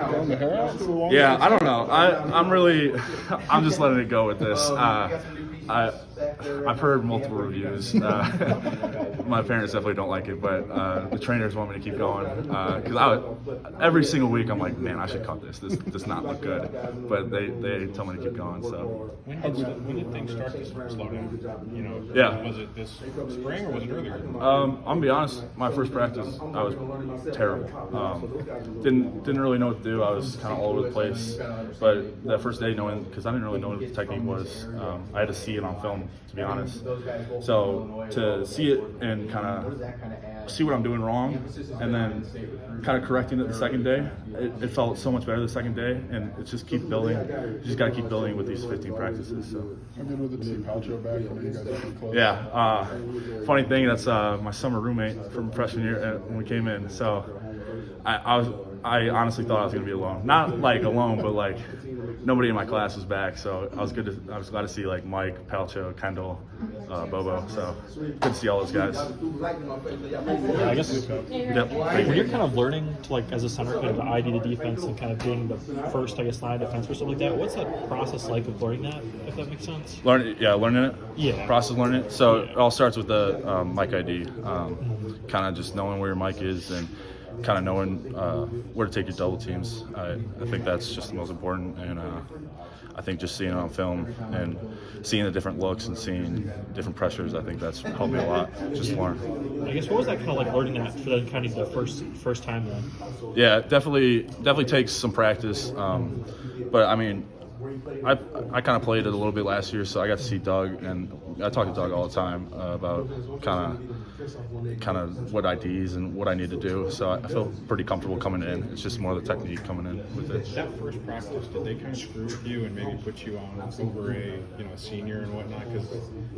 Growing the hair out? Yeah, I don't know. I'm just letting it go with this. I've heard multiple reviews. My parents definitely don't like it, but the trainers want me to keep going because every single week I'm like, man, I should cut this. This does not look good, but they tell me to keep going. So When did things start to slow down? Yeah. Was it this spring or was it earlier? I'm gonna be honest. My first practice, I was terrible. Didn't really know what to do. I was kind of all over the place. But that first day, because I didn't really know what the technique was, I had to see it on film, to be honest. So to see it and kind of see what I'm doing wrong, and then kind of correcting it the second day, it felt so much better the second day, and it's just keep building. You just got to keep building with these 15 practices. So. How good was it to see Palcho back? I know you guys are pretty close. Yeah. Funny thing, that's my summer roommate from freshman year when we came in. So I honestly thought I was gonna be alone. Not like alone, but like nobody in my class was back. So I was glad to see like Mike, Palcho, Kendall, Bobo. So good to see all those guys. Yeah, I guess Yep. when you're kind of learning to, like, as a center, kind of to ID the defense and kind of being the first, I guess, line of defense or something like that, what's that process like of learning that, if that makes sense? Learning it. Yeah. Process learning it. So it all starts with the mic ID. Kind of just knowing where your mic is and kind of knowing where to take your double teams. I think that's just the most important, and I think just seeing it on film and seeing the different looks and seeing different pressures, I think that's helped me a lot just to learn. I guess what was that kind of like learning that for the kind of the first time then? Yeah, definitely takes some practice, but I mean, I kind of played it a little bit last year, so I got to see Doug, and I talk to Doug all the time about kind of what IDs and what I need to do. So I feel pretty comfortable coming in. It's just more the technique coming in with it. That first practice, did they kind of screw with you and maybe put you on over a senior and whatnot? Because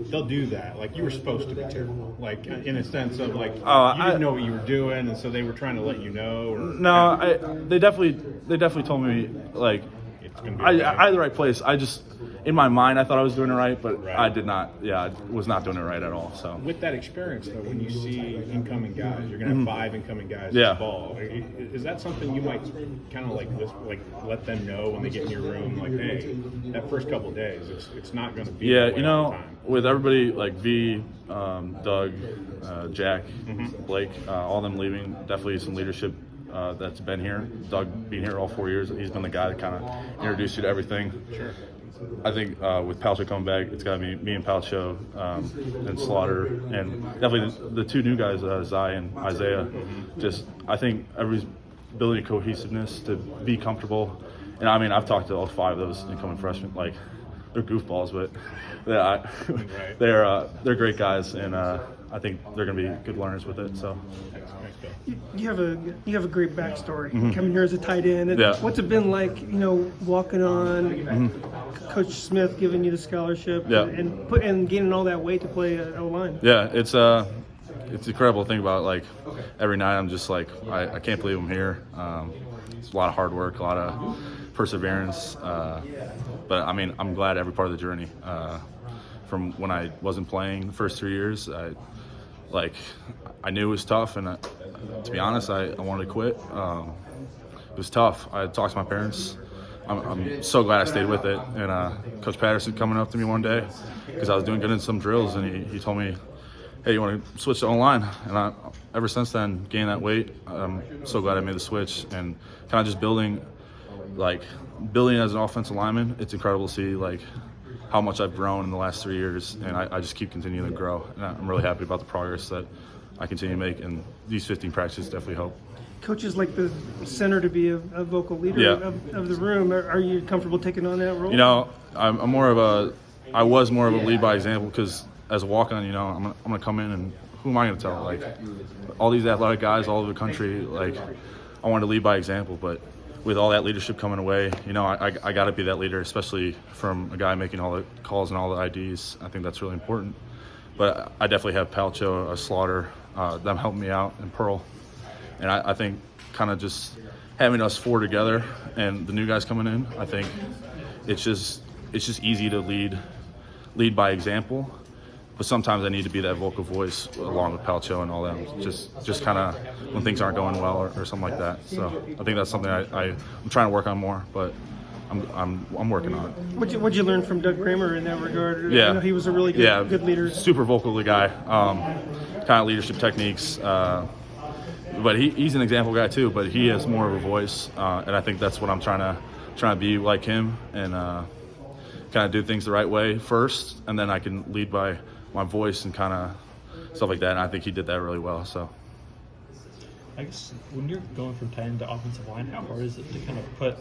they'll do that. Like, you were supposed to be terrible, like in a sense of like you didn't know what you were doing, and so they were trying to let you know. Or no, they definitely told me like. I had the right place. I just, in my mind, I thought I was doing it right, but I did not. Yeah, I was not doing it right at all. So with that experience, though, when you see incoming guys, you're going to have 5 incoming guys Yeah. this fall. Is that something you might kind of like let them know when they get in your room? Like, hey, that first couple of days, it's not going to be. Yeah, that way all the time. with everybody like V, Doug, Jack, Blake, all them leaving, definitely some leadership. That's been here. Doug being here all 4 years, he's been the guy that kind of introduced you to everything. Sure. I think with Palcho coming back, it's got to be me and Palcho and Slaughter, and definitely the two new guys, Zai and Isaiah. Just I think everybody's building a cohesiveness to be comfortable. And I mean, I've talked to all 5 of those incoming freshmen. Like, they're goofballs, but they're great guys, and I think they're going to be good learners with it. So. You have a great backstory coming here as a tight end. Yeah. What's it been like, walking on, Coach Smith giving you the scholarship, and gaining all that weight to play O-line? Yeah, it's incredible to think about. Like, every night I'm just like, I can't believe I'm here. It's a lot of hard work, a lot of perseverance, but I mean, I'm glad every part of the journey. From when I wasn't playing the first 3 years, I knew it was tough, and to be honest, I wanted to quit. It was tough. I talked to my parents. I'm so glad I stayed with it. And Coach Patterson coming up to me one day because I was doing good in some drills, and he told me, hey, you want to switch to O-line? And ever since then, gained that weight. I'm so glad I made the switch, and kind of just building as an offensive lineman. It's incredible to see how much I've grown in the last 3 years, and I just keep continuing to grow. And I'm really happy about the progress that I continue to make, and these 15 practices definitely help. Coach is like the center to be a vocal leader of the room. Are you comfortable taking on that role? I was more of a lead by example, because as a walk-on, I'm gonna come in, and who am I gonna tell? Like, all these athletic guys all over the country, I wanted to lead by example, but with all that leadership coming away, I got to be that leader, especially from a guy making all the calls and all the IDs. I think that's really important. But I definitely have Palcho, Slaughter, them helping me out, and Pearl. And I think kind of just having us 4 together and the new guys coming in, I think it's just easy to lead by example. but sometimes I need to be that vocal voice along with Palcho and all that. Just kind of when things aren't going well or something like that. So I think that's something I'm trying to work on more, but I'm working on it. What'd you learn from Doug Kramer in that regard? Yeah, I know he was a really good leader. Super vocal guy. Kind of leadership techniques. But he's an example guy too. But he has more of a voice, and I think that's what I'm trying to be like him and kind of do things the right way first, and then I can lead by my voice and kind of stuff like that. And I think he did that really well. So. I guess when you're going from 10 to offensive line, how hard is it to kind of put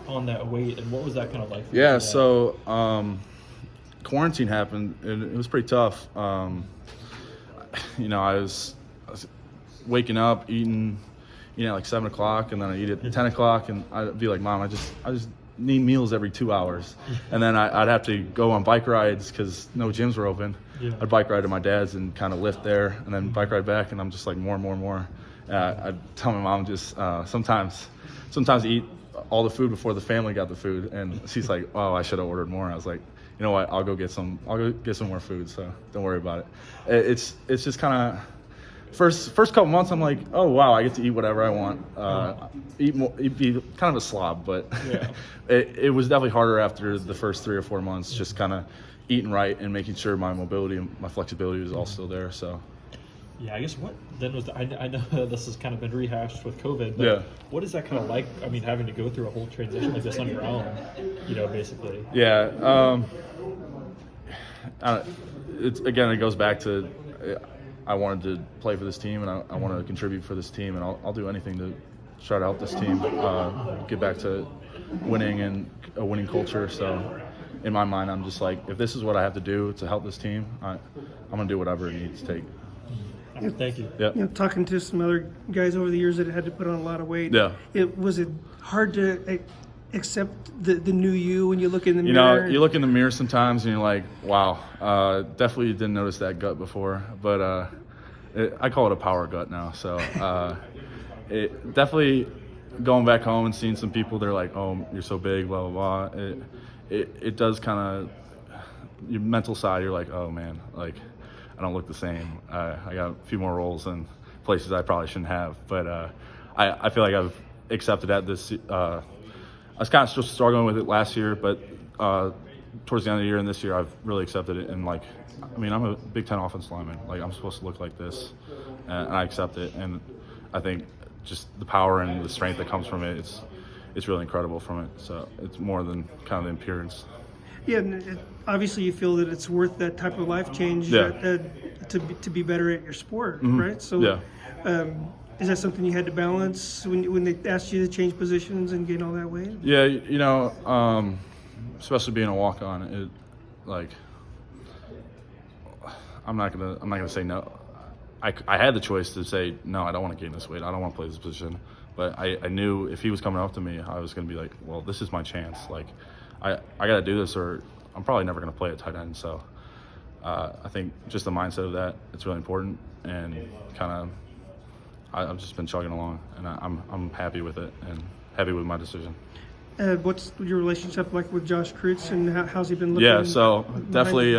on that weight, and what was that kind of like? Yeah, so quarantine happened, and it was pretty tough. You know, I was waking up, eating, you know, like 7 o'clock, and then I'd eat at 10 o'clock, and I'd be like, Mom, I just need meals every 2 hours. And then I'd have to go on bike rides because no gyms were open. Yeah. I'd bike ride to my dad's and kind of lift there, and then bike ride back, and I'm just like more and more. I'd tell my mom just sometimes eat all the food before the family got the food, and she's like, "Oh, I should have ordered more." I was like, "You know what? I'll go get some more food. So don't worry about it." It's just kind of first couple months. I'm like, "Oh wow, I get to eat whatever I want. Be kind of a slob," but yeah. it was definitely harder after the first 3 or 4 months, just kind of eating right and making sure my mobility and my flexibility was all still there. So. Yeah, I guess what then was I know this has kind of been rehashed with COVID, but Yeah. what is that kind of like? I mean, having to go through a whole transition like this on your own, you know, basically. Yeah. It goes back to I wanted to play for this team, and I want to contribute for this team, and I'll do anything to try to help this team get back to winning and a winning culture. So in my mind, I'm just like, if this is what I have to do to help this team, I'm going to do whatever it needs to take. Thank you. Yeah. You know, talking to some other guys over the years that had to put on a lot of weight. Yeah. Was it hard to accept the new you when you look in the You mirror? know, you look in the mirror sometimes and you're like, wow, definitely didn't notice that gut before, but I call it a power gut now. So it definitely going back home and seeing some people, they're like, oh, you're so big, blah, blah, blah. It does kind of, your mental side, you're like, oh man, like, I don't look the same. I got a few more roles in places I probably shouldn't have, but I feel like I've accepted that this. I was kind of still struggling with it last year, but towards the end of the year and this year, I've really accepted it. And like, I mean, I'm a Big Ten offensive lineman. Like, I'm supposed to look like this, and I accept it. And I think just the power and the strength that comes from it, it's really incredible from it. So it's more than kind of the appearance. Yeah, and obviously you feel that it's worth that type of life change to be better at your sport, right? So, Yeah. Is that something you had to balance when they asked you to change positions and gain all that weight? Yeah, you know, especially being a walk-on, it like I'm not gonna say no. I had the choice to say no, I don't want to gain this weight. I don't want to play this position. But I knew if he was coming up to me, I was gonna be like, well, this is my chance. Like, I got to do this, or I'm probably never going to play at tight end. So I think just the mindset of that, it's really important, and kind of I've just been chugging along, and I'm happy with it and happy with my decision. What's your relationship like with Josh Kreutz, and how's he been looking? Yeah, so definitely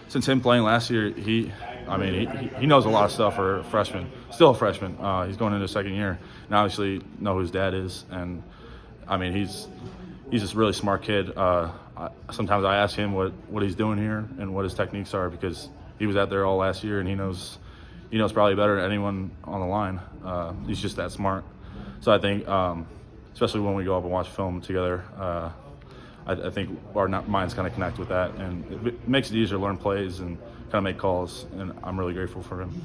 since him playing last year, he knows a lot of stuff for a freshman. Still a freshman. He's going into his second year, and obviously know who his dad is, and I mean he's just a really smart kid. Sometimes I ask him what he's doing here and what his techniques are, because he was out there all last year, and he knows probably better than anyone on the line. He's just that smart. So I think, especially when we go up and watch film together, I think our minds kind of connect with that, and it makes it easier to learn plays and kind of make calls, and I'm really grateful for him.